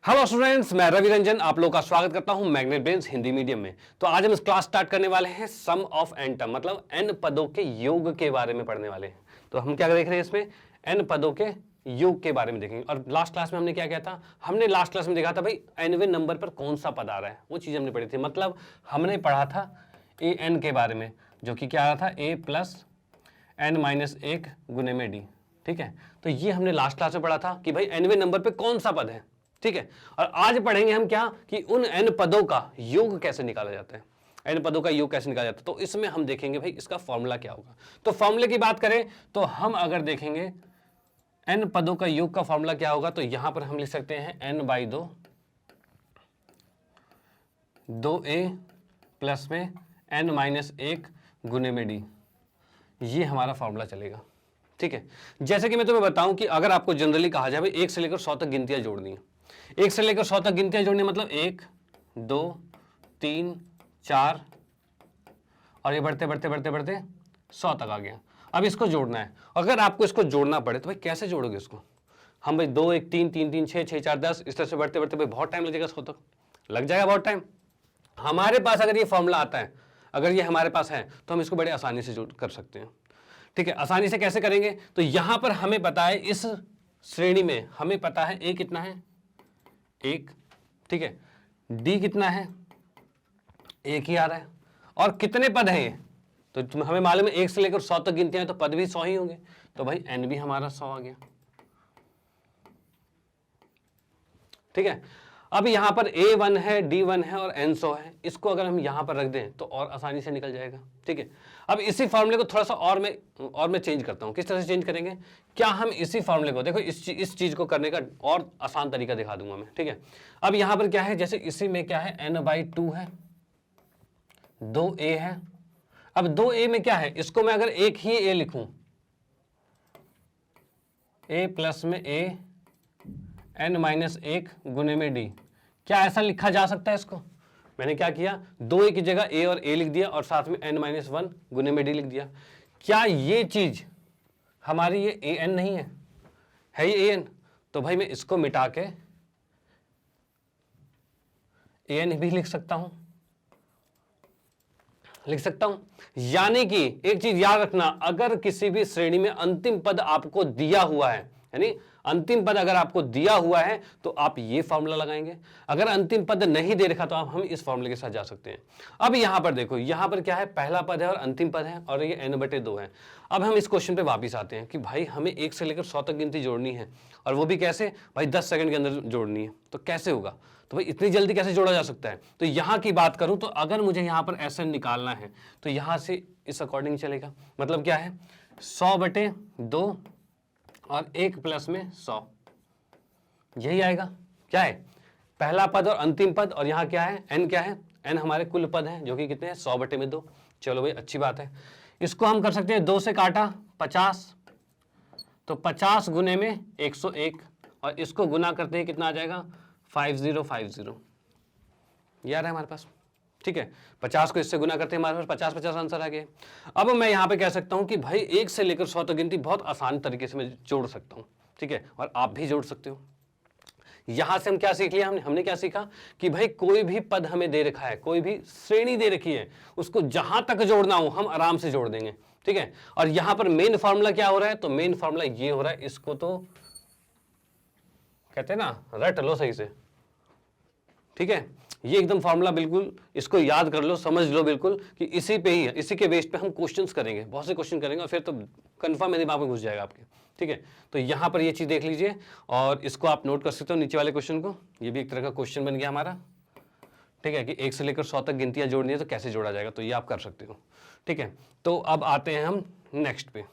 Hello students, मैं रवि रंजन आप लोगों का स्वागत करता हूं मैग्नेट ब्रेन्स हिंदी मीडियम में। तो आज हम इस क्लास स्टार्ट करने वाले हैं सम ऑफ एन टर्म, मतलब एन पदों के योग के बारे में पढ़ने वाले हैं। तो हम क्या देख रहे हैं इसमें, एन पदों के योग के बारे में देखेंगे। और लास्ट क्लास में हमने क्या किया था, हमने लास्ट क्लास में देखा था भाई एनवे नंबर पर कौन सा पद आ रहा है, वो चीज हमने पढ़ी थी। मतलब हमने पढ़ा था ए एन के बारे में, जो कि क्या आ रहा था ए प्लस एन माइनस एक गुने में डी। ठीक है, तो ये हमने लास्ट क्लास में पढ़ा था कि भाई एनवे नंबर पे कौन सा पद है। ठीक है, और आज पढ़ेंगे हम क्या कि उन एन पदों का योग कैसे निकाला जाता है, एन पदों का योग कैसे निकाला जाता है। तो इसमें हम देखेंगे भाई इसका फॉर्मूला क्या होगा। तो फॉर्मूले की बात करें तो हम अगर देखेंगे एन पदों का योग का फॉर्मूला क्या होगा, तो यहां पर हम लिख सकते हैं एन बाई दो ए प्लस में एन माइनस एक गुने में डी, ये हमारा फॉर्मूला चलेगा। ठीक है, जैसे कि मैं तुम्हें बताऊं कि अगर आपको जनरली कहा जाए भाई 1 से लेकर 100 तक गिनतियां जोड़नी है, 1 से लेकर 100 तक गिनतियां जोड़नी मतलब 1 2 3 4 और ये बढ़ते बढ़ते बढ़ते बढ़ते 100 तक आ गया। अब इसको जोड़ना है, अगर आपको इसको जोड़ना पड़े तो भाई कैसे जोड़ोगे इसको। हम भाई 2 1 3 3 3 6 6 4 10 इस तरह से बढ़ते बढ़ते भाई बहुत टाइम लगेगा, 100 तक लग जाएगा बहुत टाइम। हमारे पास अगर ये फॉर्मूला आता है, अगर ये हमारे पास है तो हम इसको बड़े आसानी से जोड़ कर सकते हैं। ठीक है, आसानी से कैसे करेंगे, तो यहां पर हमें पता है इस श्रेणी में हमें पता है ए कितना है 1, ठीक है, डी कितना है 1 ही आ रहा है, और कितने पद हैं ये, तो हमें मालूम है 1 से लेकर 100 तक गिनते हैं तो पद भी 100 ही होंगे, तो भाई एन भी हमारा 100 आ गया। ठीक है, अब यहां पर A1 है, D1 है और N 100 है, इसको अगर हम यहां पर रख दें तो और आसानी से निकल जाएगा। ठीक है, अब इसी फॉर्मूले को थोड़ा सा और मैं चेंज करता हूं। किस तरह से चेंज करेंगे, क्या हम इसी फॉर्मूले को देखो इस चीज को करने का और आसान तरीका दिखा दूंगा मैं। ठीक है, अब यहां पर क्या है, जैसे इसी में क्या है n/2 है, 2a है। अब 2a में क्या है, इसको मैं अगर एक ही a लिखूं, a प्लस में a n माइनस एक गुने में डी, क्या ऐसा लिखा जा सकता है इसको। मैंने क्या किया, 2a की जगह a और a लिख दिया और साथ में n माइनस वन गुने में डी लिख दिया। क्या ये चीज हमारी ये a n नहीं है ये a n, तो भाई मैं इसको मिटा के a n भी लिख सकता हूं। यानी कि एक चीज याद रखना, अगर किसी भी श्रेणी में अंतिम पद आपको दिया हुआ है, यानी अंतिम पद अगर आपको दिया हुआ है तो आप ये फॉर्मूला लगाएंगे, अगर अंतिम पद नहीं दे रखा तो आप हम इस फॉर्मूले के साथ जा सकते हैं। अब यहां पर देखो, यहां पर क्या है, पहला पद है और अंतिम पद है और ये n/2 है। अब हम इस क्वेश्चन पे वापस आते हैं कि भाई हमें 1 से लेकर 100 तक गिनती जोड़नी है, और वो भी कैसे भाई 10 सेकंड के अंदर जोड़नी है, तो कैसे होगा, तो भाई इतनी जल्दी कैसे जोड़ा जा सकता है। तो यहां की बात करूं तो अगर मुझे यहां पर SN निकालना है तो यहां से इस अकॉर्डिंग चलेगा। मतलब क्या है, 100/2 और 1 प्लस में 100, यही आएगा। क्या है, पहला पद और अंतिम पद, और यहां क्या है n, क्या है n हमारे कुल पद हैं जो कि कितने हैं 100/2। चलो भाई अच्छी बात है, इसको हम कर सकते हैं 2 से काटा 50, तो 50 गुने में 101, और इसको गुना करते हैं कितना आ जाएगा 5050, ये आ रहा है हमारे पास। ठीक है, 50 को इससे गुना करते हैं हमारे पास 50 आंसर आ गया। अब मैं यहां पे कह सकता हूं कि भाई 1 से लेकर 100 तक गिनती बहुत आसान तरीके से मैं जोड़ सकता हूं। ठीक है, और आप भी जोड़ सकते हो। यहां से हम क्या सीख लिया, हमने क्या सीखा कि भाई कोई भी पद हमें दे रखा है, कोई भी श्रेणी दे रखी है, उसको जहां तक जोड़ना हो हम आराम से जोड़ देंगे। ठीक है, और यहां पर मेन फॉर्मूला क्या हो रहा है, तो मेन फॉर्मूला ये हो रहा है, इसको तो कहते हैं ना रट लो सही से। ठीक है, ये एकदम फॉर्मूला बिल्कुल इसको याद कर लो, समझ लो बिल्कुल कि इसी पे ही है, इसी के बेस पे हम क्वेश्चंस करेंगे, बहुत से क्वेश्चन करेंगे और फिर तो कंफर्म मेरे दिमाग में घुस जाएगा आपके। ठीक है, तो यहां पर ये चीज देख लीजिए और इसको आप नोट कर सकते हो नीचे वाले क्वेश्चन को। ये भी एक तरह का क्वेश्चन बन गया हमारा। ठीक है, कि 1 से लेकर 100 तक गिनतियां जोड़नी है तो कैसे जोड़ा जाएगा, तो ये आप कर सकते हो। ठीक है, तो अब आते हैं हम नेक्स्ट पे।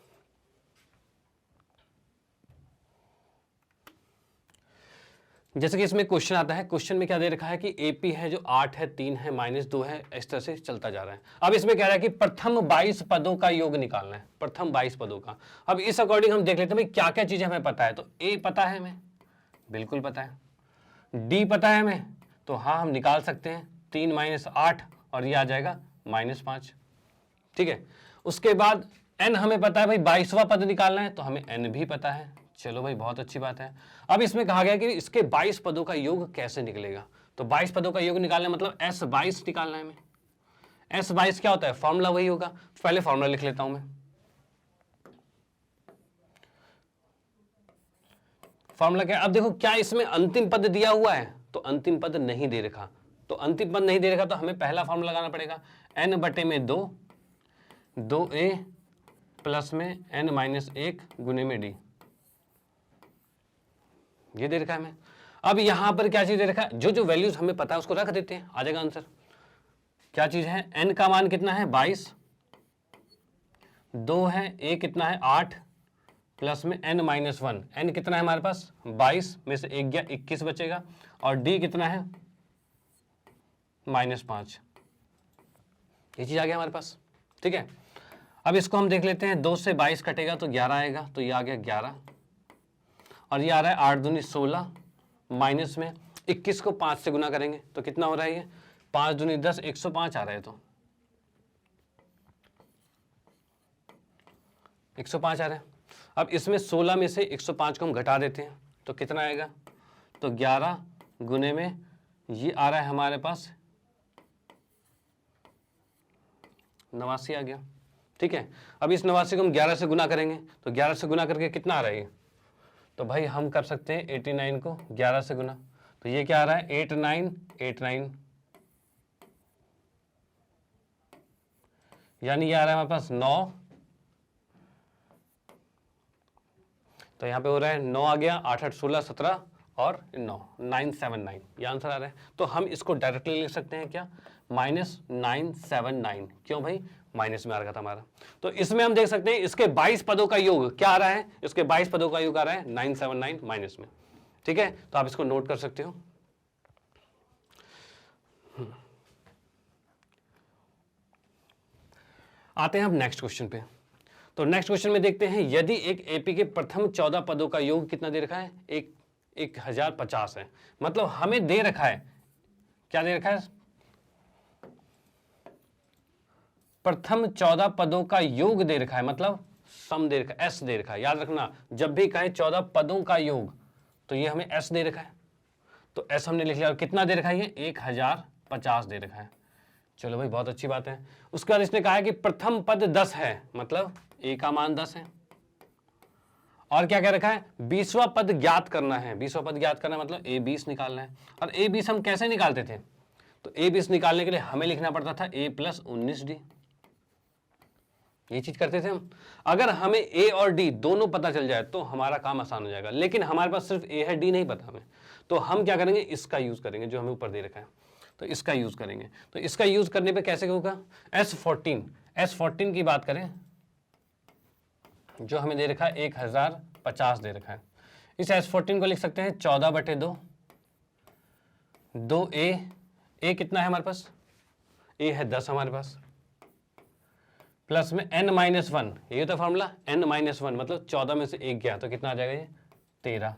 जैसे कि इसमें क्वेश्चन आता है, क्वेश्चन में क्या दे रखा है कि AP है जो 8 है, 3 है, -2 है, इस तरह से चलता जा रहा है। अब इसमें कह रहा है कि प्रथम 22 पदों का योग निकालना है, प्रथम 22 पदों का। अब इस अकॉर्डिंग हम देख लेते हैं भाई क्या क्या चीजें हमें पता है। तो A पता है हमें, बिल्कुल पता है। D पता है हमें, तो हाँ हम निकाल सकते हैं, 3 - 8 और ये आ जाएगा -5। ठीक है, उसके बाद N हमें पता है भाई 22वां पद निकालना है, तो हमें N भी पता है, चलो भाई बहुत अच्छी बात है। अब इसमें कहा गया कि इसके 22 पदों का योग कैसे निकलेगा। तो 22 पदों का योग निकालना मतलब S22 निकालना है हमें। S22 क्या होता है, फॉर्मूला वही होगा। पहले फॉर्मूला लिख लेता हूं मैं। फॉर्मूला क्या, अब देखो क्या इसमें अंतिम पद दिया हुआ है, तो अंतिम पद नहीं दे रखा। तो अंतिम पद नहीं दे रखा तो हमें पहला फॉर्मूला लगाना पड़ेगा, n/2 2a प्लस में n-1 गुने में d। ये दे रखा है हमें। अब यहां पर क्या चीज दे रखा है, जो जो वैल्यूज हमें पता है उसको रख देते हैं, आ जाएगा आंसर। क्या चीज है, n का मान कितना है 22, 2 है, a कितना है 8 प्लस में n-1। n कितना है हमारे पास 22 में से 1 गया 21 बचेगा, और d कितना है -5। ये चीज आ गया हमारे पास, ठीक है। अब इसको हम देख लेते हैं, 2 से 22 कटेगा तो 11 आएगा, तो ये आ गया 11, और ये आ रहा है 8 दूनी 16, माइनस में 21 को 5 से गुना करेंगे तो कितना हो रहा है, ये 5 दूनी 10, 105 आ रहा है। तो 105 आ रहा है। अब इसमें 16 में से 105 को हम घटा देते हैं तो कितना आएगा, तो 11 गुने में ये आ रहा है हमारे पास 89 आ गया, ठीक है। अब इस 89 को हम 11 से गुना करेंगे तो 11 से गुना करके कितना आ रहा है, तो भाई हम कर सकते हैं 89 को 11 से गुना, तो ये क्या आ रहा है 8989, यानी ये आ रहा है हमारे पास 9, तो यहाँ पे हो रहा है 9 आ गया, 8 8 16 17 और 9 979, ये आंसर आ रहा है। तो हम इसको डायरेक्टली लिख सकते हैं क्या, -979। क्यों भाई, माइनस में आ रहा था हमारा। तो इसमें हम देख सकते हैं इसके 22 पदों का योग क्या आ रहा है, इसके 22 पदों का योग आ रहा है 979 माइनस में, ठीक है। तो आप इसको नोट कर सकते हो। आते हैं हम नेक्स्ट क्वेश्चन पे। तो नेक्स्ट क्वेश्चन में देखते हैं, यदि एक एपी के प्रथम 14 पदों का योग कितना दे रखा है, 1050 है। मतलब हमें दे रखा है, क्या दे रखा है, प्रथम 14 पदों का योग दे रखा है, मतलब सम दे रखा है, एस दे रखा है। याद रखना, जब भी कहें 14 पदों का योग तो ये हमें एस दे रखा है, तो एस हमने लिख लिया। और कितना दे रखा है, ये 1050 दे रखा है। चलो भाई बहुत अच्छी बात है। उसके बाद इसने कहा है कि प्रथम पद 10 है, मतलब ए का मान 10 है। और क्या कह रखा है, 20वां पद ज्ञात करना है। 20वां पद ज्ञात करना मतलब a20 निकालना है। और a20 हम कैसे निकालते थे, तो a20 निकालने के लिए हमें लिखना पड़ता था a + 19d। ये चीज करते थे हम। अगर हमें a और d दोनों पता चल जाए तो हमारा काम आसान हो जाएगा, लेकिन हमारे पास सिर्फ a है, d नहीं पता हमें। तो हम क्या करेंगे, इसका यूज करेंगे, जो हमें ऊपर दे रखा है, तो इसका यूज करेंगे। तो इसका यूज करने पे कैसे होगा, S14 की बात करें, जो हमें दे रखा है 1050 दे रखा है। इस S14 को लिख सकते हैं 14/2, 2a कितना है हमारे पास, a है 10 हमारे पास, प्लस में n-1, ये तो फॉर्मूला n-1 मतलब 14 में से 1 गया तो कितना आ जाएगा, ये 13,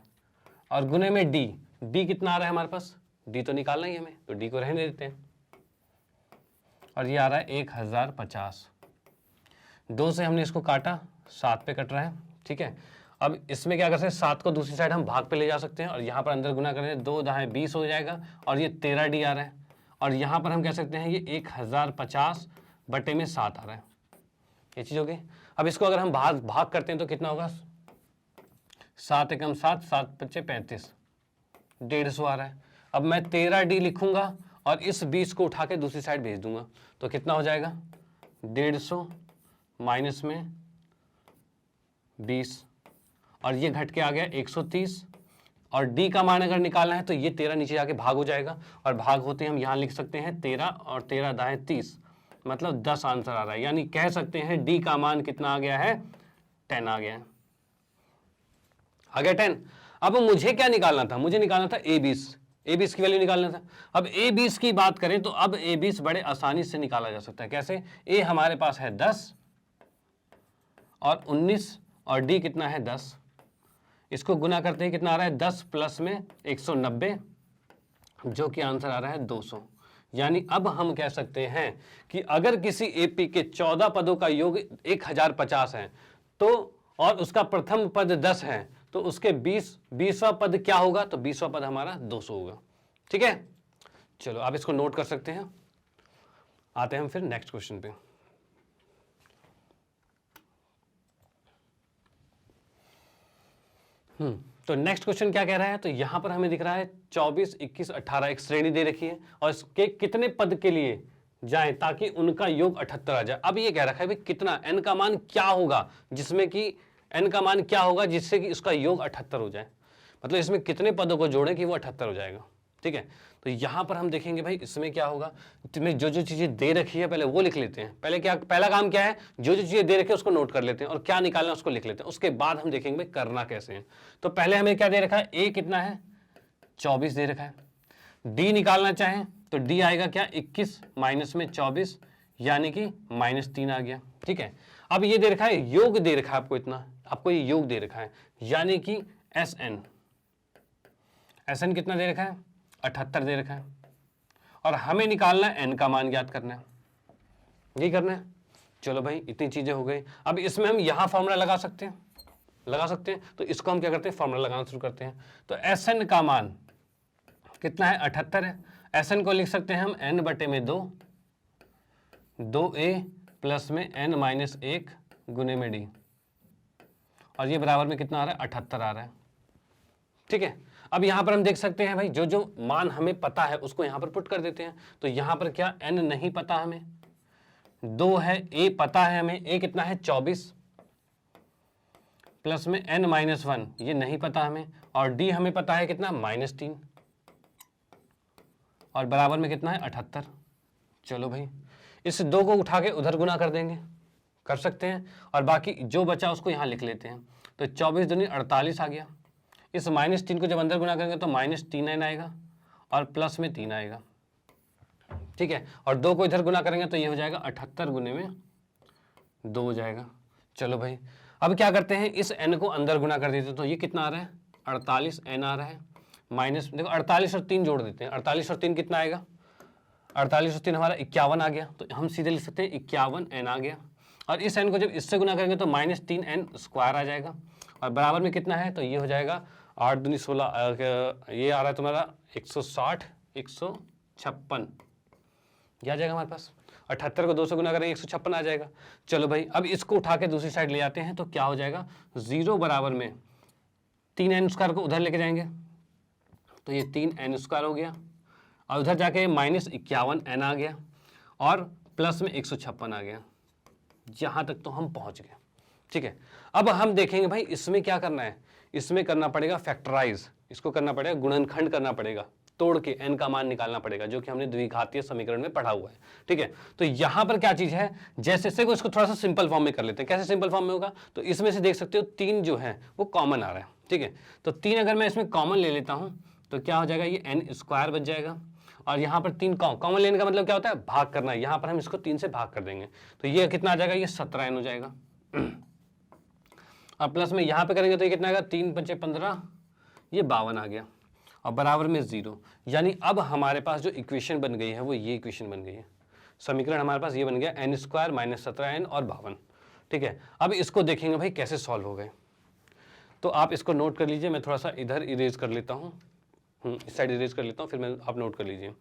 और गुने में d कितना आ रहा है हमारे पास, d तो निकालना ही हमें, तो d को रहने देते हैं, और ये आ रहा है 1050। 2 से हमने इसको काटा, 7 पे कट रहा है, ठीक है। अब इसमें क्या कर सकते हैं, 7 को दूसरी साइड हम भाग पे ले जा सकते हैं, और यहाँ पर अंदर गुना करें, 2 दाएं 20 हो जाएगा, और ये 13d आ रहा है। और यहाँ पर हम कह सकते हैं ये 1050/7 आ रहा है, ये चीज हो गई। अब इसको अगर हम भाग करते हैं तो कितना होगा, 7 एकम 7, 7 पच्चे 35, 150 आ रहा है। अब मैं 13d लिखूंगा और इस 20 को उठा के दूसरी साइड भेज दूंगा, तो कितना हो जाएगा, 150 माइनस में 20, और ये घट के आ गया 130, और d का मान अगर निकालना है तो ये 13 नीचे जाके भाग हो जाएगा, और भाग होते हम यहाँ लिख सकते हैं 13, और 13 दाएं 30, मतलब 10 आंसर आ रहा है। यानी कह सकते हैं d का मान कितना आ गया है, 10 आ गया है, आ गया 10। अब मुझे क्या निकालना था, मुझे निकालना था a20 की वैल्यू निकालना था। अब a20 की बात करें तो अब a20 बड़े आसानी से निकाला जा सकता है। कैसे, a हमारे पास है 10 और 19, और d कितना है 10, इसको गुना करते ही कितना आ रहा है, 10 प्लस में 190, जो कि आंसर आ रहा है 200। यानी अब हम कह सकते हैं कि अगर किसी एपी के 14 पदों का योग 1050 है, तो और उसका प्रथम पद 10 है, तो उसके 20वां पद क्या होगा, तो 20वां पद हमारा 200 होगा। ठीक है, चलो आप इसको नोट कर सकते हैं। आते हैं हम फिर नेक्स्ट क्वेश्चन पे। तो नेक्स्ट क्वेश्चन क्या कह रहा है, तो यहां पर हमें दिख रहा है 24, 21, 18 एक श्रेणी दे रखी है और इसके कितने पद के लिए जाएं ताकि उनका योग 78 आ जाए। अब ये कह रखा है भाई कितना n का मान क्या होगा, जिसमें कि n का मान क्या होगा जिससे कि इसका योग 78 हो जाए, मतलब इसमें कितने पदों को जोड़ें कि वो 78 हो जाएगा। ठीक है, तो यहां पर हम देखेंगे भाई इसमें क्या होगा, तुम्हें जो जो चीजें दे रखी है पहले वो लिख लेते हैं। पहला काम क्या है, जो जो चीजें दे रखी है उसको नोट कर लेते हैं और क्या निकालना है उसको लिख लेते हैं। उसके बाद हम देखेंगे भाई करना कैसे है। तो पहले हमें क्या दे रखा है, a कितना है 24 दे रखा है। d निकालना चाहें तो d आएगा क्या 21 माइनस में 24 यानी कि -3 आ गया। ठीक है, अब ये दे रखा है योग दे रखा है आपको, इतना आपको ये योग दे रखा है यानी कि SN कितना दे रखा है 78 दे रखा है और हमें निकालना है n का मान ज्ञात करना है, यही करना है। चलो भाई इतनी चीजें हो गई। अब इसमें हम यहां फॉर्मूला लगा सकते हैं, तो इसको हम क्या करते हैं फॉर्मूला लगाना शुरू करते हैं। तो SN का मान कितना है 78 है। SN को लिख सकते हैं हम n बटे में 2a प्लस में n माइनस 1 गुने में d, और ये बराबर में कितना आ रहा है 78 आ रहा है। ठीक है, अब यहां पर हम देख सकते हैं भाई जो जो मान हमें पता है उसको यहां पर पुट कर देते हैं। तो यहां पर क्या n नहीं पता हमें, 2 है, a पता है हमें, a कितना है 24 प्लस में n माइनस 1 ये नहीं पता हमें, और d हमें पता है कितना -3 और बराबर में कितना है 78। चलो भाई इस 2 को उठा के उधर गुना कर देंगे, कर सकते हैं, और बाकी जो बचा उसको यहां लिख लेते हैं। तो 24 दूनी 48 आ गया। इस -3 को जब अंदर गुना करेंगे तो -3n आएगा और प्लस में 3 आएगा। ठीक है, और 2 को इधर गुना करेंगे तो ये हो जाएगा 78 गुने में 2 हो जाएगा। चलो भाई अब क्या करते हैं, इस n को अंदर गुना कर देते हैं। तो ये कितना आ रहा है 48n आ रहा है, माइनस देखो 48 और 3 जोड़ देते हैं। 48 और 3 कितना आएगा, 48 और 3 हमारा 51 आ गया। तो हम सीधे लिख सकते हैं 51n आ गया, और इस n को जब इससे गुना करेंगे तो -3n स्क्वायर आ जाएगा, और बराबर में कितना है, तो ये हो जाएगा 8 दूनी 16, ये आ रहा है तुम्हारा 160, 156 ये आ जाएगा हमारे पास। 78 को 2 से गुना करेंगे 156 आ जाएगा। चलो भाई अब इसको उठा के दूसरी साइड ले आते हैं तो क्या हो जाएगा, 0 बराबर में 3n स्क्वायर को उधर लेके जाएंगे तो ये 3n स्क्वायर हो गया, और उधर जाके -51n आ गया और प्लस में 156 आ गया। यहां तक तो हम पहुंच गए। ठीक है, अब हम देखेंगे भाई इसमें क्या करना है, इसमें करना पड़ेगा फैक्टराइज, इसको करना पड़ेगा गुणनखंड करना पड़ेगा, तोड़ के n का मान निकालना पड़ेगा, जो कि हमने द्विघातीय समीकरण में पढ़ा हुआ है। ठीक है, तो यहां पर क्या चीज है, जैसे से इसको थोड़ा सा सिंपल फॉर्म में कर लेते हैं। कैसे सिंपल फॉर्म में होगा, तो इसमें से देख सकते हो 3 जो है वो कॉमन आ रहा है। ठीक है, तो 3 अगर मैं इसमें कॉमन ले लेता हूं तो क्या हो जाएगा, ये n स्क्वायर बच जाएगा, और यहाँ पर 3 कॉमन लेने का मतलब क्या होता है, भाग करना है। यहाँ पर हम इसको 3 से भाग कर देंगे तो ये कितना आ जाएगा, ये 17n हो जाएगा, और प्लस में यहाँ पे करेंगे तो ये कितना आएगा, 3 × 5 = 15, ये 52 आ गया, और बराबर में 0। यानी अब हमारे पास जो इक्वेशन बन गई है वो ये इक्वेशन बन गई है, समीकरण हमारे पास ये बन गया n² - 17n और 52। ठीक है, अब इसको देखेंगे भाई कैसे सॉल्व हो गए। तो आप इसको नोट कर लीजिए, मैं थोड़ा सा इधर इरेज कर लेता हूँ, इस साइड इरेज कर लेता हूँ, फिर मैं आप नोट कर लीजिए।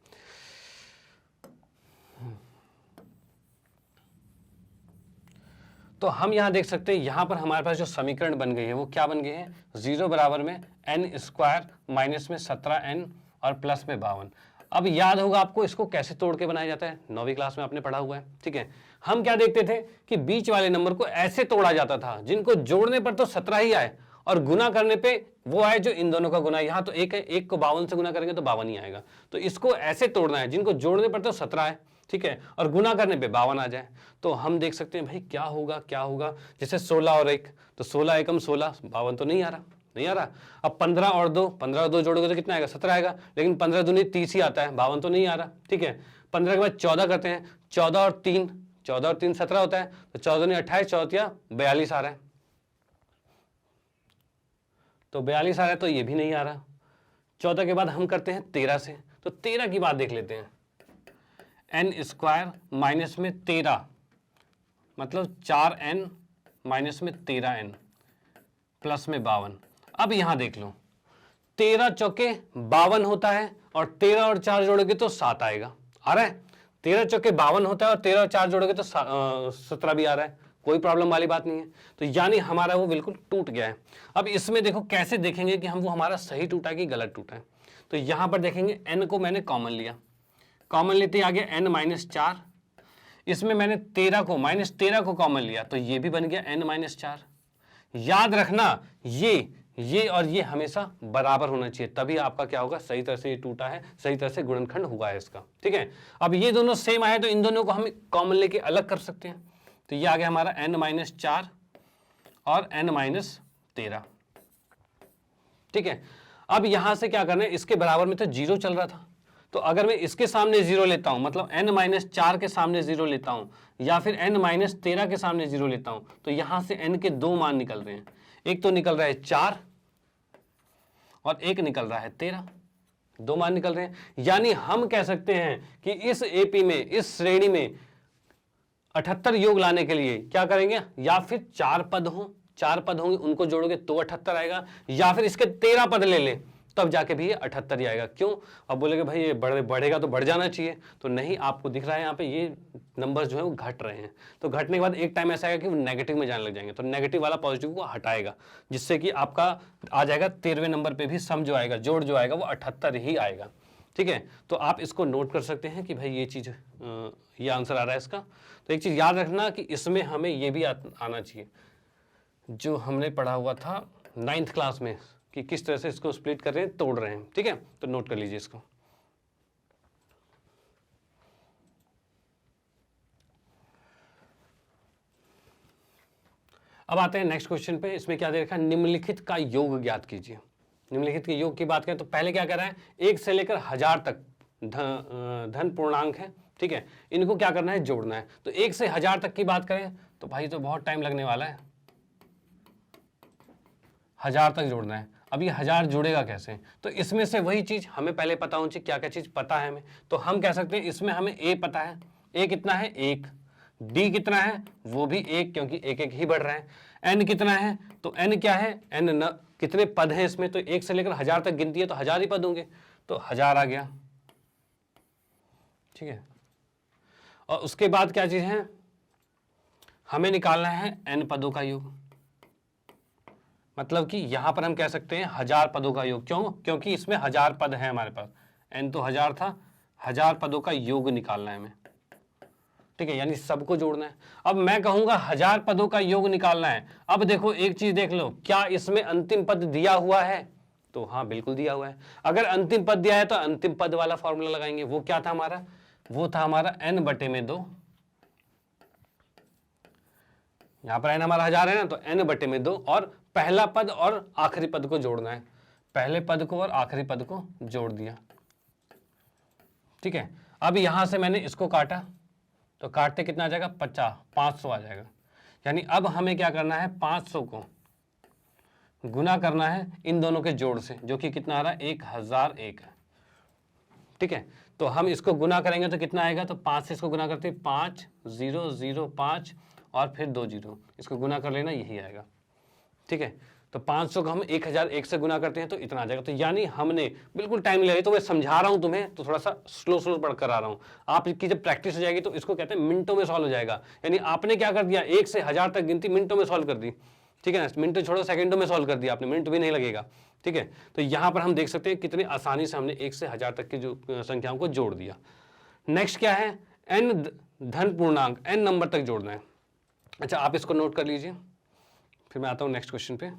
तो हम यहाँ देख सकते हैं, यहाँ पर हमारे पास जो समीकरण बन गई है वो क्या बन गई है, 0 बराबर में n² माइनस में 17n और प्लस में 52। अब याद होगा आपको इसको कैसे तोड़ के बनाया जाता है, 9वीं क्लास में आपने पढ़ा हुआ है। ठीक है, हम क्या देखते थे कि बीच वाले नंबर को ऐसे तोड़ा जाता था जिनको जोड़ने पर तो 17 ही आए और गुना करने पे वो आए जो इन दोनों का गुना। यहाँ तो 1 है, 1 को 52 से गुना करेंगे तो 52 ही आएगा। तो इसको ऐसे तोड़ना है जिनको जोड़ने पर तो 17 है, ठीक है, और गुना करने पे 52 आ जाए। तो हम देख सकते हैं भाई क्या होगा, क्या होगा, जैसे 16 और 1, तो 16 एकम 16, 52 तो नहीं आ रहा, नहीं आ रहा। अब 15 और 2, 15 और 2 जोड़ोगे तो कितना आएगा, 17 आएगा, लेकिन 15 दूनी 30 ही आता है, 52 तो नहीं आ रहा। ठीक है, 15 के बाद 14 करते हैं, 14 और 3, 14 और 3 17 होता है, तो 14 दूनी 28, 14 42 आ रहा है, तो 42 आ रहा है, तो ये भी नहीं आ रहा। 14 के बाद हम करते हैं 13 से, तो 13 की बात देख लेते हैं, n² माइनस में 13 मतलब 4n माइनस में 13n प्लस में 52। अब यहां देख लो, 13 चौके 52 होता है और 13 और 4 जोड़ोगे तो 7 आएगा। आ रहा है? 13 चौके 52 होता है और 13 और 4 जोड़ोगे तो 17 भी आ रहा है, कोई प्रॉब्लम वाली बात नहीं है। तो यानी हमारा वो बिल्कुल टूट गया है। अब इसमें देखो कैसे देखेंगे कि हम वो हमारा सही टूटा कि गलत टूटा है। तो यहां पर देखेंगे n को मैंने कॉमन लिया, कॉमन लेते आ गया n-4, इसमें मैंने 13 को -13 को कॉमन लिया तो ये भी बन गया n-4। याद रखना ये और ये हमेशा बराबर होना चाहिए, तभी आपका क्या होगा, सही तरह से ये टूटा है, सही तरह से गुणनखंड हुआ है इसका। ठीक है, अब ये दोनों सेम आए तो इन दोनों को हम कॉमन लेके अलग कर सकते हैं। तो ये आ गया हमारा n-4 और n-13। ठीक है, अब यहां से क्या करना है, इसके बराबर में तो 0 चल रहा था, तो अगर मैं इसके सामने 0 लेता हूं, मतलब n-4 के सामने 0 लेता हूं या फिर n-13 के सामने 0 लेता हूं, तो यहां से n के दो मान निकल रहे हैं। एक तो निकल रहा है 4 और एक निकल रहा है 13, दो मान निकल रहे हैं। यानी हम कह सकते हैं कि इस एपी में, इस श्रेणी में 78 योग लाने के लिए क्या करेंगे, या फिर 4 पद होंगे उनको जोड़ोगे तो 78 आएगा, या फिर इसके 13 पद ले लें तब जाके भी ये 78 ही आएगा। क्यों? अब बोलेगे भाई ये बढ़ेगा तो बढ़ जाना चाहिए, तो नहीं, आपको दिख रहा है यहाँ पे ये नंबर जो है वो घट रहे हैं। तो घटने के बाद एक टाइम ऐसा आएगा कि वो नेगेटिव में जाने लग जाएंगे, तो नेगेटिव वाला पॉजिटिव को हटाएगा, जिससे कि आपका आ जाएगा 13वें नंबर पे भी सम जो आएगा, जोड़ जो आएगा वो 78 ही आएगा। ठीक है, तो आप इसको नोट कर सकते हैं कि भाई ये चीज़, ये आंसर आ रहा है इसका। तो एक चीज़ याद रखना कि इसमें हमें ये भी आना चाहिए जो हमने पढ़ा हुआ था 9th क्लास में, कि किस तरह से इसको स्प्लिट कर रहे हैं, तोड़ रहे हैं। ठीक है, तो नोट कर लीजिए इसको। अब आते हैं नेक्स्ट क्वेश्चन पे। इसमें क्या दे रखा है, निम्नलिखित का योग ज्ञात कीजिए। निम्नलिखित के योग की बात करें तो पहले क्या कर रहा है, 1 से लेकर 1000 तक धन पूर्णांक है। ठीक है, इनको क्या करना है, जोड़ना है। तो 1 से 1000 तक की बात करें तो भाई तो बहुत टाइम लगने वाला है, 1000 तक जोड़ना है। अब ये 1000 जुड़ेगा कैसे, तो इसमें से वही चीज हमें पहले पता होनी चाहिए, क्या क्या चीज पता है हमें। तो हम कह सकते हैं इसमें हमें a पता है, a कितना है 1, d कितना है वो भी 1 क्योंकि 1 ही बढ़ रहा है, n कितना है तो n क्या है, n कितने पद हैं इसमें, तो 1 से लेकर 1000 तक गिनती है तो 1000 ही पद होंगे, तो 1000 आ गया। ठीक है, और उसके बाद क्या चीज है, हमें निकालना है n पदों का योग, मतलब कि यहां पर हम कह सकते हैं 1000 पदों का योग। क्यों? क्योंकि इसमें 1000 पद है हमारे पास, n तो 1000 था, 1000 पदों का योग निकालना है हमें। ठीक है, यानी सबको जोड़ना है। अब मैं कहूंगा 1000 पदों का योग निकालना है। अब देखो एक चीज देख लो, क्या इसमें अंतिम पद दिया हुआ है, तो हाँ बिल्कुल दिया हुआ है। अगर अंतिम पद दिया है तो अंतिम पद वाला फॉर्मूला लगाएंगे। वो क्या था हमारा, वो था हमारा n/2। यहां पर n हमारा 1000 है ना, तो n/2 और पहला पद और आखिरी पद को जोड़ना है, पहले पद को और आखिरी पद को जोड़ दिया। ठीक है, अब यहां से मैंने इसको काटा तो काटते कितना आ जाएगा, 500 आ जाएगा। यानी अब हमें क्या करना है, 500 को गुना करना है इन दोनों के जोड़ से, जो कि कितना आ रहा है, 1001 है। ठीक है, तो हम इसको गुना करेंगे तो कितना आएगा, तो 5 से इसको गुना करते 5005 और फिर 2 0, इसको गुना कर लेना, यही आएगा। ठीक है, तो 500 को हम 1001 से गुना करते हैं तो इतना आ जाएगा। तो यानी हमने बिल्कुल टाइम लगे, तो मैं समझा रहा हूं तुम्हें तो थोड़ा सा स्लो पढ़ कर आ रहा हूं। आपकी जब प्रैक्टिस हो जाएगी तो इसको कहते हैं मिनटों में सॉल्व हो जाएगा। यानी आपने क्या कर दिया, 1 से 1000 तक गिनती मिनटों में सॉल्व कर दी। ठीक है ना, मिनटों छोड़ो सेकंडों में सॉल्व कर दिया आपने, मिनट भी नहीं लगेगा। ठीक है, तो यहां पर हम देख सकते हैं कितनी आसानी से हमने 1 से 1000 तक की जो संख्याओं को जोड़ दिया। नेक्स्ट क्या है, n धन पूर्णांक, n नंबर तक जोड़ना है। अच्छा, आप इसको नोट कर लीजिए, फिर मैं आता हूं नेक्स्ट क्वेश्चन पे।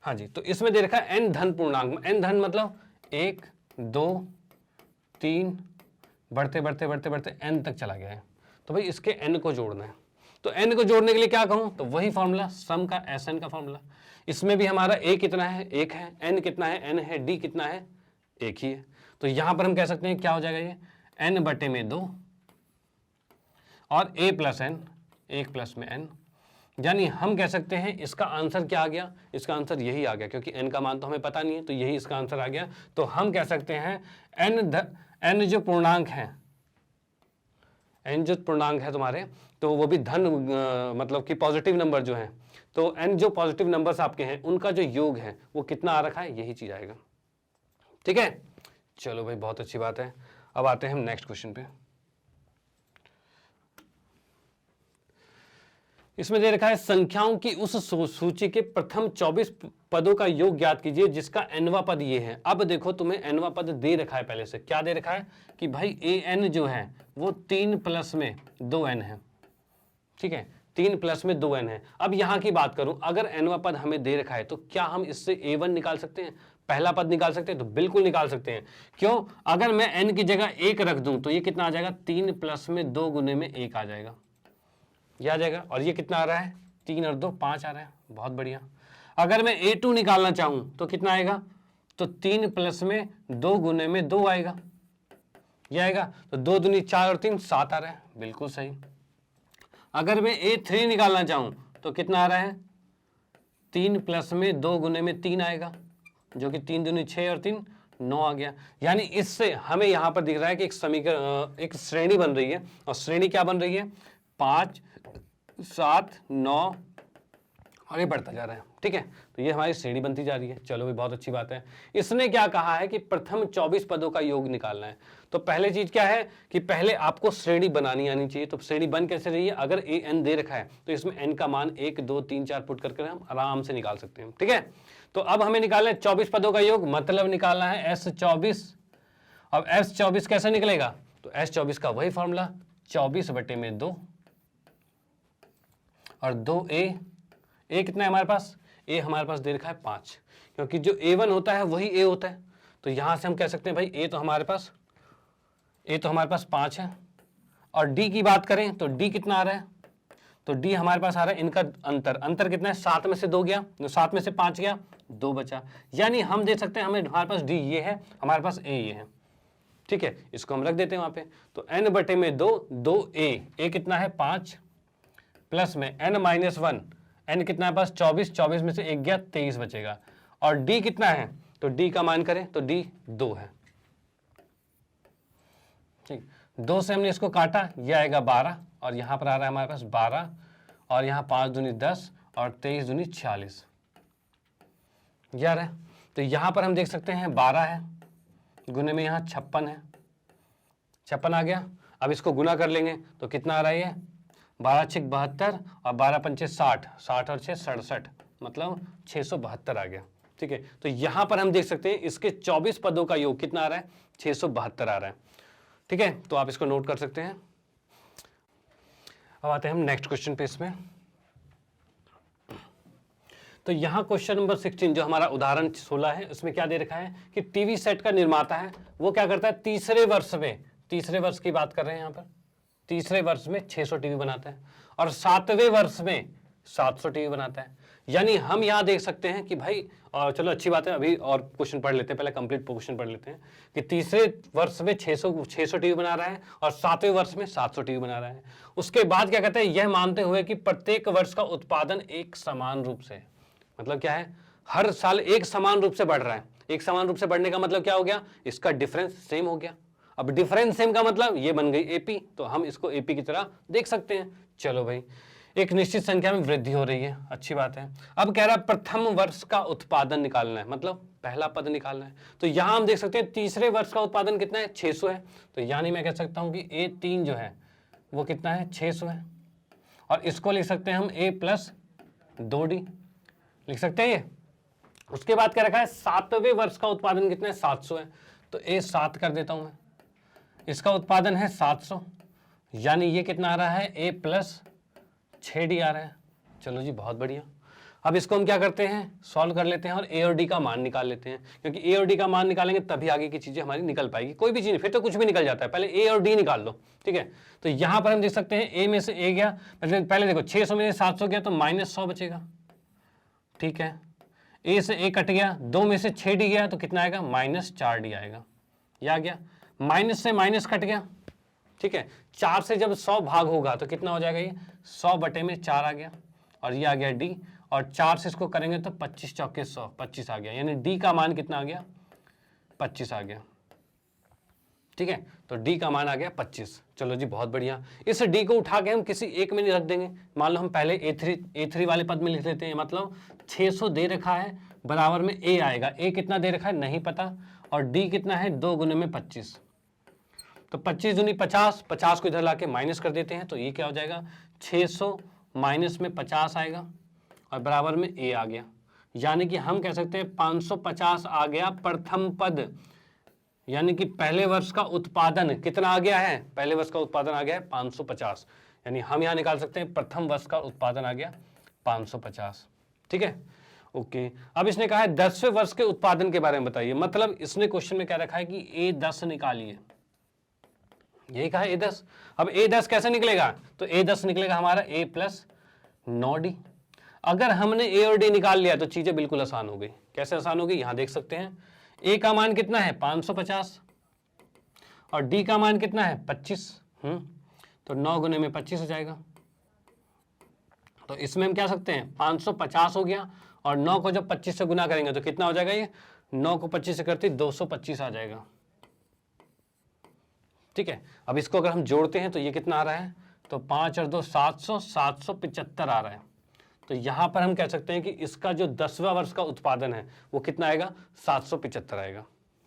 हाँ जी, तो इसमें दे रखा है n धन पूर्णांक। n धन मतलब 1 2 3 बढ़ते n तक चला गया है। तो भाई इसके n को जोड़ना है। तो n को जोड़ने के लिए क्या कहूं, तो वही फॉर्मूला सम का, Sn का फॉर्मूला। इसमें भी हमारा a कितना है, 1 है, n कितना है, n है, d कितना है, 1 ही है। तो यहां पर हम कह सकते हैं क्या हो जाएगा, ये n/2 और a + n, 1 + में n। यानी हम कह सकते हैं इसका आंसर क्या आ गया, इसका आंसर यही आ गया, क्योंकि n का मान तो हमें पता नहीं है, तो यही इसका आंसर आ गया। तो हम कह सकते हैं n जो पूर्णांक है, n जो पूर्णांक है तुम्हारे, तो वो भी धन मतलब कि पॉजिटिव नंबर जो है, तो n जो पॉजिटिव नंबर्स आपके हैं उनका जो योग है वो कितना आ रखा है, यही चीज आएगा। ठीक है, चलो भाई बहुत अच्छी बात है। अब आते हैं हम नेक्स्ट क्वेश्चन पे। इसमें दे रखा है संख्याओं की उस सूची के प्रथम 24 पदों का योग ज्ञात कीजिए जिसका nवां पद ये है। अब देखो तुम्हें nवां पद दे रखा है, पहले से क्या दे रखा है कि भाई an जो है वो 3 प्लस में 2n है। ठीक है, 3 प्लस में 2n है। अब यहां की बात करूं, अगर nवां पद हमें दे रखा है तो क्या हम इससे a1 निकाल सकते हैं, पहला पद निकाल सकते हैं? तो बिल्कुल निकाल सकते हैं। क्यों? अगर मैं n की जगह 1 रख दूं तो ये कितना आ जाएगा, 3 प्लस में 2 गुने में 1 आ जाएगा, ये आ जाएगा। और ये कितना आ रहा है, 3 और 2 5 आ रहा है, बहुत बढ़िया। अगर मैं a2 निकालना चाहूं तो कितना आएगा, तो 3 प्लस में 2 गुने में 2 आएगा, ये आएगा। तो 2 दूनी 4 और 3 7 आ रहा है, बिल्कुल सही। अगर मैं a3 निकालना चाहूं तो कितना आ रहा है, 3 प्लस में 2 गुने में 3 आएगा, जो कि 3 दूनी 6 और 3 9 आ गया। यानी इससे हमें यहां पर दिख रहा है कि एक समीकरण, एक श्रेणी बन रही है। और श्रेणी क्या बन रही है, 5 7 9 और ये बढ़ता जा रहा है। ठीक है, तो ये हमारी श्रेणी बनती जा रही है। चलो भी बहुत अच्छी बात है। इसने क्या कहा है कि प्रथम 24 पदों का योग निकालना है। तो पहले चीज क्या है कि पहले आपको श्रेणी बनानी आनी चाहिए। तो श्रेणी बन कैसे रही है, अगर an दे रखा है तो इसमें n का मान 1 2 3 4 पुट करके हम आराम से निकाल सकते हैं। ठीक है, तो अब हमें निकालना है 24 पदों का योग, मतलब निकालना है S24। अब S24 कैसे निकलेगा, तो S24 का वही फॉर्मूला 24/2 और 2a कितना है हमारे पास, a हमारे पास दे रखा है 5, क्योंकि जो a1 होता है वही a होता है। तो यहां से हम कह सकते हैं भाई a तो हमारे पास 5 है। और d की बात करें तो d कितना आ रहा है, तो d हमारे पास आ रहा है, इनका अंतर कितना है, 7 में से 2 गया, 7 में से 5 गया, 2 बचा। यानी हम दे सकते हैं हमारे पास d ये है, हमारे पास a ये है। ठीक है, इसको हम रख देते हैं वहां पे। तो n/2 2a कितना है 5 प्लस में n-1 n कितना है पास 24, 24 में से 1 गया 23 बचेगा। और d कितना है, तो d का मान करें तो d 2 है। ठीक, 2 से हमने इसको काटा, ये आएगा 12 और यहां पर आ रहा है हमारे पास 12 और यहाँ 5 दूनी 10 और 23 दूनी 46, ये आ रहा है। तो यहां पर हम देख सकते हैं 12 है, गुने में यहाँ 56 है, 56 आ गया। अब इसको गुना कर लेंगे तो कितना आ रहा है, ये 12 × 72 और 12 × 5 60, 60 और 6 67, मतलब 672 आ गया। ठीक है, तो यहां पर हम देख सकते हैं इसके 24 पदों का योग कितना आ रहा है, 672 आ रहा है। ठीक है, तो आप इसको नोट कर सकते हैं। अब आते हैं हम नेक्स्ट क्वेश्चन पे। इसमें तो यहां क्वेश्चन नंबर 16 जो हमारा उदाहरण 16 है, उसमें क्या दे रखा है कि टीवी सेट का निर्माता है, वो क्या करता है, तीसरे वर्ष की बात कर रहे हैं यहाँ पर, तीसरे वर्ष में 600 टीवी बनाता है और 7वें वर्ष में 700 टीवी बनाता है। यानी हम यहां देख सकते हैं कि भाई, और चलो अच्छी बात है, अभी और क्वेश्चन पढ़ लेते हैं, पहले कंप्लीट क्वेश्चन पढ़ लेते हैं कि तीसरे वर्ष में 600 टीवी बना रहा है और 7वें वर्ष में 700 टीवी बना रहा है। उसके बाद क्या कहते हैं, यह मानते हुए कि प्रत्येक वर्ष का उत्पादन एक समान रूप से, मतलब क्या है, हर साल एक समान रूप से बढ़ रहा है। एक समान रूप से बढ़ने का मतलब क्या हो गया, इसका डिफरेंस सेम हो गया। अब डिफरेंस सेम का मतलब ये बन गई एपी, तो हम इसको एपी की तरह देख सकते हैं। चलो भाई, एक निश्चित संख्या में वृद्धि हो रही है, अच्छी बात है। अब कह रहा है प्रथम वर्ष का उत्पादन निकालना है, मतलब पहला पद निकालना है। तो यहां हम देख सकते हैं तीसरे वर्ष का उत्पादन कितना है, 600 है। तो यानी मैं कह सकता हूं कि A3 जो है वो कितना है, 600 है। और इसको लिख सकते हैं हम A+2D लिख सकते हैं ये। उसके बाद क्या रखा है, 7वें वर्ष का उत्पादन कितना है, 700 है। तो A7 कर देता हूं मैं, इसका उत्पादन है 700, यानी ये कितना आ रहा है, A+6D आ रहा है। चलो जी, बहुत बढ़िया। अब इसको हम क्या करते हैं, सॉल्व कर लेते हैं और A और D का मान निकाल लेते हैं, क्योंकि A और D का मान निकालेंगे तभी आगे की चीजें हमारी निकल पाएगी। कोई भी चीज नहीं, फिर तो कुछ भी निकल जाता है, पहले A और D निकाल लो। ठीक है, तो यहां पर हम देख सकते हैं A में से A गया, मतलब पहले देखो 600 में से 700 गया तो -100 बचेगा। ठीक है, A से A कट गया, 2 में से 6D गया तो कितना आएगा, -4D आएगा। यह आ गया, माइनस से माइनस कट गया। ठीक है, 4 से जब 100 भाग होगा तो कितना हो जाएगा, ये 100/4 आ गया और ये आ गया D, और 4 से इसको करेंगे तो 25 चौके 100, 25 आ गया। यानी D का मान कितना आ गया, 25 आ गया। ठीक है, तो डी का मान आ गया 25। चलो जी बहुत बढ़िया। इस डी को उठा के हम किसी एक में नहीं रख देंगे। मान लो हम पहले ए3 वाले पद में लिख लेते हैं, मतलब 600 दे रखा है, बराबर में ए आएगा। ए कितना दे रखा है नहीं पता, और डी कितना है 2 गुने में 25, तो 25 दूनी 50, 50 को इधर लाके माइनस कर देते हैं, तो ये क्या हो जाएगा 600 माइनस में 50 आएगा और बराबर में ए आ गया। यानी कि हम कह सकते हैं 550 आ गया प्रथम पद, यानी कि पहले वर्ष का उत्पादन कितना आ गया है, पहले वर्ष का उत्पादन आ गया है 550, यानी हम यहां निकाल सकते हैं प्रथम वर्ष का उत्पादन आ गया 550। ठीक है, ओके। अब इसने कहा है 10वें वर्ष के उत्पादन के बारे में बताइए, मतलब इसने क्वेश्चन में क्या रखा है कि A10 निकालिए, यही कहा A10। अब A10 कैसे निकलेगा, तो A10 निकलेगा हमारा A प्लस 9D। अगर हमने A और D निकाल लिया तो चीजें बिल्कुल आसान हो गई। कैसे आसान हो गई, यहां देख सकते हैं। A का मान कितना है 550 और D का मान कितना है 25, तो 9 गुने में 25 हो जाएगा। तो इसमें हम क्या सकते हैं 550 हो गया, और 9 को जब 25 से गुना करेंगे तो कितना हो जाएगा, ये 9 को 25 से करते 225 आ जाएगा। ठीक है, अब इसको अगर हम जोड़ते हैं तो ये कितना आ रहा है, तो 5 और 2 700, 775 आ रहा है। तो यहां पर हम कह सकते हैं कि इसका जो 10वां वर्ष का उत्पादन है वो कितना आएगा 775 आएगा।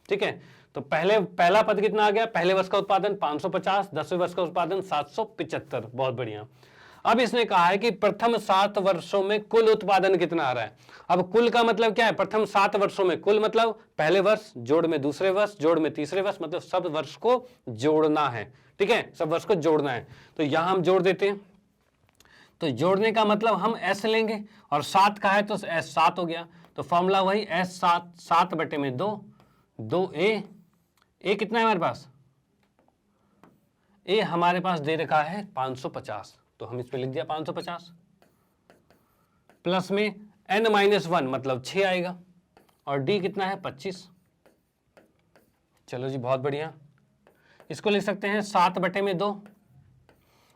ठीक है, तो पहला पद कितना आ गया, पहले वर्ष का उत्पादन 550, 10वें वर्ष का उत्पादन 775। बहुत बढ़िया। अब इसने कहा है कि प्रथम 7 वर्षों में कुल उत्पादन कितना आ रहा है। अब कुल का मतलब क्या है, प्रथम 7 वर्षों में कुल मतलब पहले वर्ष जोड़ में दूसरे वर्ष जोड़ में तीसरे वर्ष, मतलब सब वर्ष को जोड़ना है। ठीक है, सब वर्ष को जोड़ना है, तो यहां हम जोड़ देते हैं। तो जोड़ने का मतलब हम s लेंगे, और 7 का है तो s 7 हो गया, तो फॉर्मूला वही s 7 बटे में 2, 2a। a कितना है हमारे पास, a हमारे पास दे रखा है 550, तो हम इसमें लिख दिया 550, प्लस में n-1 मतलब 6 आएगा, और d कितना है 25। चलो जी बहुत बढ़िया। इसको लिख सकते हैं 7 बटे में 2,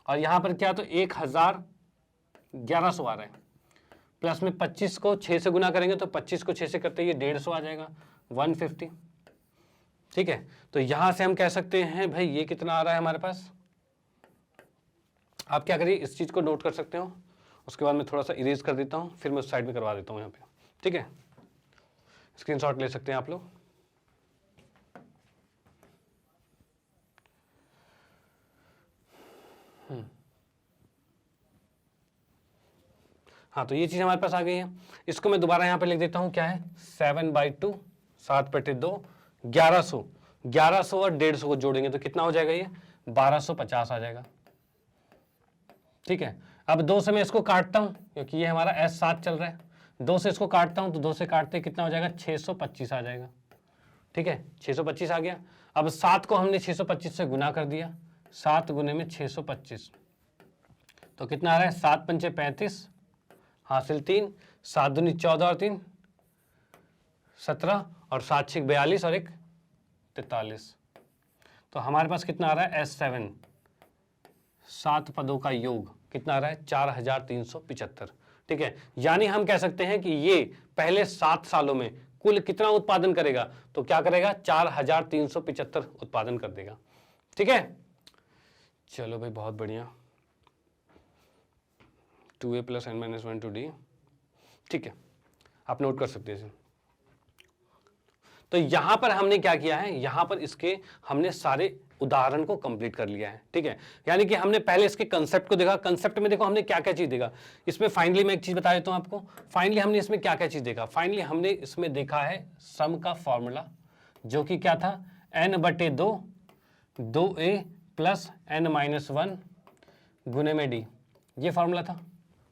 और यहां पर क्या, तो 1100 आ रहा है, प्लस में 25 को 6 से गुना करेंगे तो 25 को 6 से करते ये 150 आ जाएगा, 150। ठीक है, तो यहां से हम कह सकते हैं भाई ये कितना आ रहा है हमारे पास। आप क्या करिए, इस चीज को नोट कर सकते हो, उसके बाद मैं थोड़ा सा इरेज कर देता हूं, फिर मैं उस साइड में करवा देता हूं यहाँ पे। ठीक है, स्क्रीनशॉट ले सकते हैं आप लोग। हाँ, तो ये चीज हमारे पास आ गई है। इसको मैं दोबारा यहाँ पे लिख देता हूँ, क्या है 7/2, 7 बटे 2, 1100, 1100 और 150 को जोड़ेंगे तो कितना हो जाएगा, ये 1250 आ जाएगा। ठीक है, अब 2 से मैं इसको काटता हूँ, क्योंकि ये हमारा S7 चल रहा है, 2 से इसको काटता हूँ, तो 2 से काटते कितना हो जाएगा 625 आ जाएगा। ठीक है, 625 आ गया। अब 7 को हमने 625 से गुना कर दिया, 7 गुने में 625, तो कितना आ रहा है 7 पंचे 35, हासिल 3, 7 दूनी 14 और 3 17, और 7 6 42 और 1 43। तो हमारे पास कितना आ रहा है S7, 7 पदों का योग कितना आ रहा है 4375। ठीक है, यानी हम कह सकते हैं कि ये पहले 7 सालों में कुल कितना उत्पादन करेगा, तो क्या करेगा 4375 उत्पादन कर देगा। ठीक है, चलो भाई बहुत बढ़िया। 2a + n-1 to d। ठीक है, आप नोट कर सकते हैं इसे। तो यहां पर हमने क्या किया है, यहां पर इसके हमने सारे उदाहरण को कंप्लीट कर लिया है। ठीक है, यानी कि हमने पहले इसके कंसेप्ट को देखा। कंसेप्ट में देखो हमने क्या क्या चीज देखा इसमें। फाइनली मैं एक चीज बता देता हूं आपको, फाइनली हमने इसमें क्या क्या चीज देखा। फाइनली हमने इसमें देखा है सम का फॉर्मूला, जो कि क्या था n/2, 2a + n-1 गुने में d, ये फॉर्मूला था।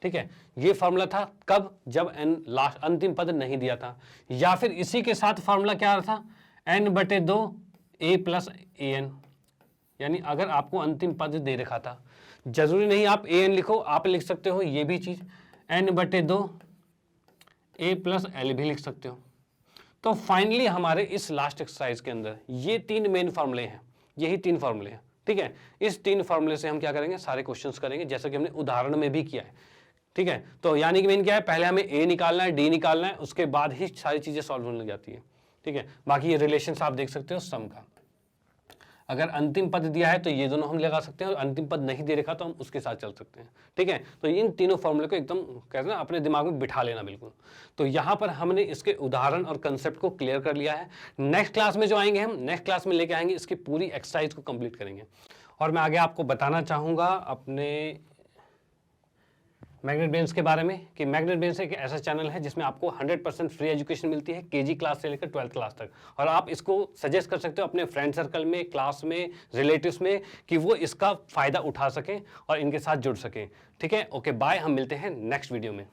ठीक है, ये फॉर्मूला था कब, जब n लास्ट अंतिम पद नहीं दिया था, या फिर इसी के साथ फॉर्मूला क्या था n/2 a + an। यानी अगर आपको अंतिम पद दे रखा था, जरूरी नहीं आप an लिखो, आप लिख सकते हो ये भी चीज n/2 a + l भी लिख सकते हो। तो फाइनली हमारे इस लास्ट एक्सरसाइज के अंदर ये 3 मेन फॉर्मूले हैं, यही 3 फॉर्मूले हैं। ठीक है, इस 3 फॉर्मूले से हम क्या करेंगे, सारे क्वेश्चंस करेंगे, जैसा कि हमने उदाहरण में भी किया है। ठीक है, तो यानी कि मेन क्या है, पहले हमें a निकालना है, d निकालना है, उसके बाद ही सारी चीजें सॉल्व होने लग जाती है। ठीक है, बाकी ये रिलेशंस आप देख सकते हो सम का। अगर अंतिम पद दिया है तो ये दोनों हम लगा सकते हैं, और अंतिम पद नहीं दे रखा तो हम उसके साथ चल सकते हैं। ठीक है, तो इन तीनों फॉर्मूले को एकदम कहते हैं ना अपने दिमाग में बिठा लेना बिल्कुल। तो यहाँ पर हमने इसके उदाहरण और कंसेप्ट को क्लियर कर लिया है। नेक्स्ट क्लास में जो आएंगे, हम नेक्स्ट क्लास में लेके आएंगे, इसकी पूरी एक्सरसाइज को कंप्लीट करेंगे। और मैं आगे आपको बताना चाहूँगा अपने मैग्नेट ब्रेन्स के बारे में, कि मैग्नेट ब्रेन्स एक ऐसा चैनल है जिसमें आपको 100% फ्री एजुकेशन मिलती है केजी क्लास से लेकर 12th क्लास तक। और आप इसको सजेस्ट कर सकते हो अपने फ्रेंड सर्कल में, क्लास में, रिलेटिव्स में, कि वो इसका फ़ायदा उठा सकें और इनके साथ जुड़ सकें। ठीक है, ओके बाय, हम मिलते हैं नेक्स्ट वीडियो में।